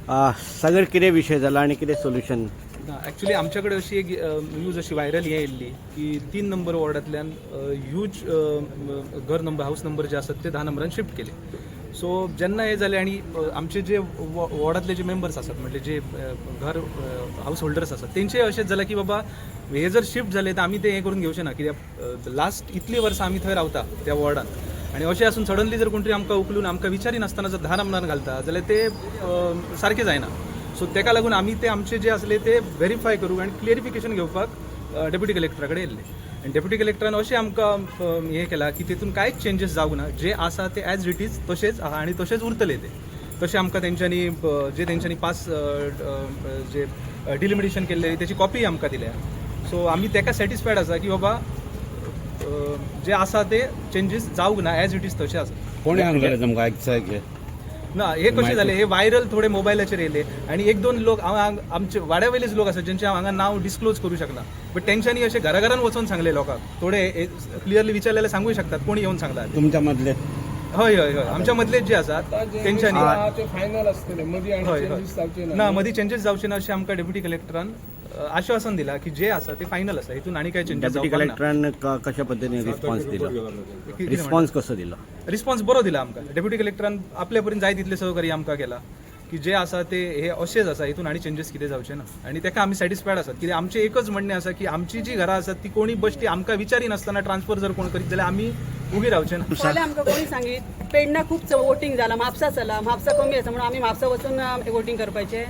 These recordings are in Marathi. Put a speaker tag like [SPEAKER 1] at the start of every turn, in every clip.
[SPEAKER 1] सगळें कितें विशय जाला आनी कितें सोल्युशन?
[SPEAKER 2] ॲक्च्युली आमच्याकडे अशी एक न्यूज अशी व्हायरल हे येयल्ली की 3 नंबर वॉर्डांतल्यान ह्यूज घर नंबर हाऊस नंबर जे आसात ते 10 नंबरान शिफ्ट केले. सो जेन्ना हे जालें आनी आमचे जे वॉर्डांतले जे मेंबर्स आसात म्हणजे जे घर हाऊस होल्डर्स आसात तेंचेय अशेंच जालें की बाबा हे जर शिफ्ट जाले तर आमी ते हे करून घेवचे ना, कित्याक लास्ट इतली वर्सां आमी थंय रावता त्या वॉर्डान आनी अशें आसून सडनली जर कोण तरी आमकां उखलून आमकां विचारिनासतना जर 10 नंबरान घालता जाल्यार ते सारकें जायना. सो तेका लागून आमी ते आमचे जे आसले ते व्हेरीफाय करूंक आनी क्लियरिफिकेशन घेवपाक डेप्युटी कलेक्टरा कडेन येयल्ले. आनी डेप्युटी कलेक्टरान अशें आमकां हें केलां की तेतून कांयच चेंजीस जावंक ना, जे आसा ते ॲज इट इज तशेंच आहा आनी तशेंच उरतले ते. तशें आमकां तेंच्यांनी जे तेंच्यांनी पास जे डिलिमिटेशन केल्लें तेची कॉपी आमकां दिल्या. सो आमी तेका सॅटिस्फायड आसा की बाबा जे आसा ते चेंजीस जावंक ना, ॲज इट इज तशें आसा.
[SPEAKER 1] कोणी सांगलें तुमकां आयकसाय
[SPEAKER 2] ना हे कशें जालें, हे व्हायरल थोडे मोबायलाचेर येयले आनी 1-2 लोक आमचे वाड्यावयलेच लोक आसात ज्यांचे हांव हांगा नांव डिस्क्लोज करूं शकना, बट तेंच्यांनी अशें घराघरान वचून सांगले लोकांक. थोडे क्लियरली विचारलेले सांगूय शकतात कोणी येवन सांगला
[SPEAKER 1] तुमच्या मदले.
[SPEAKER 2] हय हय हय आमच्या मदलेच जे आसात तेंच्यांनी
[SPEAKER 3] फायनल आसतले
[SPEAKER 2] ना मदीं चेंजीस जावचे ना अशें आमकां डेप्युटी कलेक्टरान आश्वासन दिला की जे आसा ते फायनल आसा, हितून आनी कांय चेंजीस
[SPEAKER 1] डेप्युटी
[SPEAKER 2] जावपाक ना.
[SPEAKER 1] कलेक्टरान कशा पद्दतीन रिस्पॉन्स दिलो? रिस्पॉन्स कसो दिलो?
[SPEAKER 2] रिस्पॉन्स बरो दिला आमकां. डेप्युटी कलेक्टरान आपले परीन जाय तितले सहकार्य आमकां केला की जे आसा ते हे अशेंच आसा, हितून आनी चेंजीस कितें जावचे ना. आनी तेका आमी सॅटिस्फायड आसात कित्याक आमचें एकच म्हणणें आसा की आमची जी घरां आसात ती कोणी बश्टी आमकां विचारिनासतना ट्रान्सफर जर कोण करीत जाल्यार आमी उबी रावचे ना.
[SPEAKER 4] फाल्यां आमकां कोणी सांगीत पेडणा खूप वोटिंग जाला, म्हापसा चला, म्हापसा कमी आसा म्हणून आमी म्हापसा वचून वोटिंग करपाचें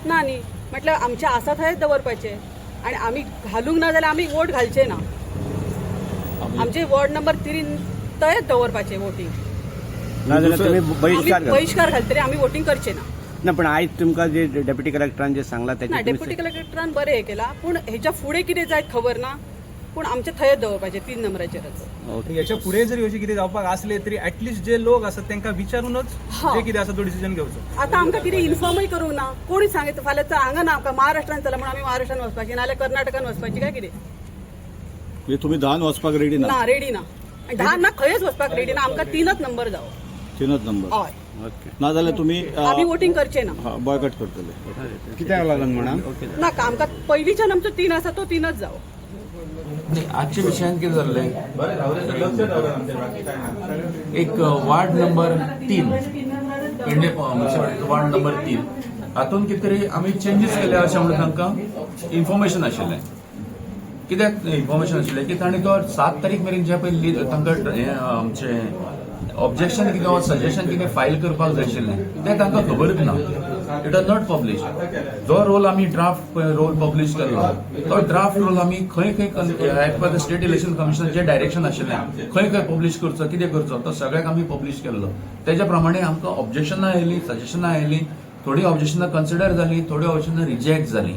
[SPEAKER 4] ना न्ही. म्हटल्यार आमचे आसा थंयच दवरपाचे आनी आमी घालूंक ना जाल्यार आमी वोट घालचे ना. आमचे वॉर्ड नंबर 3 थंयच दवरपाचें वोटिंग.
[SPEAKER 1] नाजाल्यार तुमी
[SPEAKER 4] बहिष्कार घालतरी आमी वोटिंग करचे ना.
[SPEAKER 1] ना पण आयज तुमकां जे डेप्युटी कलेक्टरान जे सांगलां
[SPEAKER 4] ना
[SPEAKER 1] तेचे
[SPEAKER 4] डेप्युटी कलेक्टरान बरें हे केला, पूण हेच्या फुडें कितें जायत खबर ना, पूण आमचे थंयच दवरपाचें 3 नंबराचेरच.
[SPEAKER 2] याच्या पुढे जरी अशी कितें जावपाक आसले तरी ऍटलिस्ट जे लोक आसात तांकां विचारूनच जे कितें आसा तो डिसिजन घेवचो.
[SPEAKER 4] आता आमकां कितें इन्फॉर्मूय करूंक ना, कोणी सांगितलं फाल्यां हांगा ना आमकां महाराष्ट्रान चला म्हणून आमी महाराष्ट्रान वचपाची नाल्यार कर्नाटकान वचपाची काय कितें?
[SPEAKER 5] म्हणजे तुम्ही 10 वचपाक रेडी ना?
[SPEAKER 4] ना रेडी ना, 10 ना खंयच वचपाक रेडी ना. आमकां 3च नंबर जावो.
[SPEAKER 5] 3च नंबर.
[SPEAKER 4] हय
[SPEAKER 5] ना जाल्यार तुम्ही
[SPEAKER 4] आमी वोटिंग करचे ना.
[SPEAKER 5] बॉयकॉट करतले.
[SPEAKER 1] कित्याक लागून म्हणा?
[SPEAKER 4] नाका आमकां पयलींच्यान आमचो 3 आसा तो 3च जावो.
[SPEAKER 6] नाही, आजच्या विशयान कितें जाल्लें, एक ward number 3 Pernem municipality ward number 3 हातून कितें तरी आमी चेंजीस केले अशें म्हणून तांकां इन्फॉर्मेशन आशिल्लें. कित्याक इन्फॉर्मेशन आशिल्लें की तांणी तो 7 तारीख मेरेन जे पळय तांकां आमचें ऑब्जेक्शन कितें वा सजेशन कितें फायल करपाक जाय आशिल्लें तें तांकां खबरूच ना. It are not publish. जो रोल आमी ड्राफ्ट रोल पब्लीश केल्लो तो ड्राफ्ट रोल आमी खंय as per the state election commission जे डायरेक्शन आशिल्लें खंय पब्लीश करचो कितें करचो तो सगळ्याक आमी पब्लीश केल्लो. तेज्या प्रमाणे आमकां ऑब्जेक्शनां आयलीं, सजेशनां आयलीं, थोडी ऑब्जेक्शनां कन्सिडर जालीं, थोडी ऑब्जेक्शनां रिजेक्ट जालीं.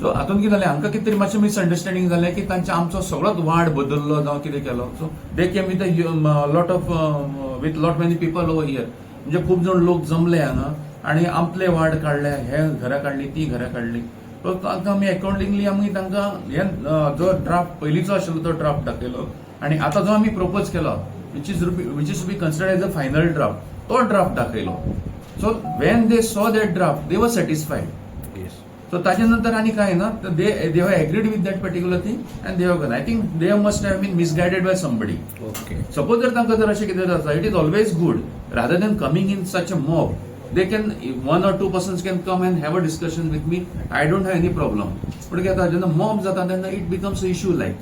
[SPEAKER 6] सो हातून कितें जालें, आमकां कितें तरी मातशें मिसअंडरस्टँडींग जालें की तांचे आमचो सगळोच वार्ड बदललो जावं कितें केलो. So they came with lot of with lot many people over here. म्हणजे खूब जाण लोक जमले हांगा आनी आपले वार्ड काडले, हे घरां काडली, ती घरां काडली. सो तांकां आमी अकॉर्डिंगली आमी तांकां हे जो ड्राफ्ट पयलींचो आशिल्लो तो ड्राफ्ट दाखयलो आनी आतां जो आमी प्रपोज केलो which is to be considered as a final draft तो ड्राफ्ट दाखयलो. So when they saw that draft दे वर सॅटिस्फायड. सो ताजे नंतर आनी कांय ना, they have agreed with that particular thing and they have gone. I think they must have been misguided by somebody.
[SPEAKER 1] Okay.
[SPEAKER 6] Suppose जर तांकां जर अशें कितें जाता, it is always good rather than coming in such a mob. They can 1 or 2 persons can come and have a discussion with me. I don't have any problem. But जेन्ना मॉब जाता तेन्ना it becomes an issue like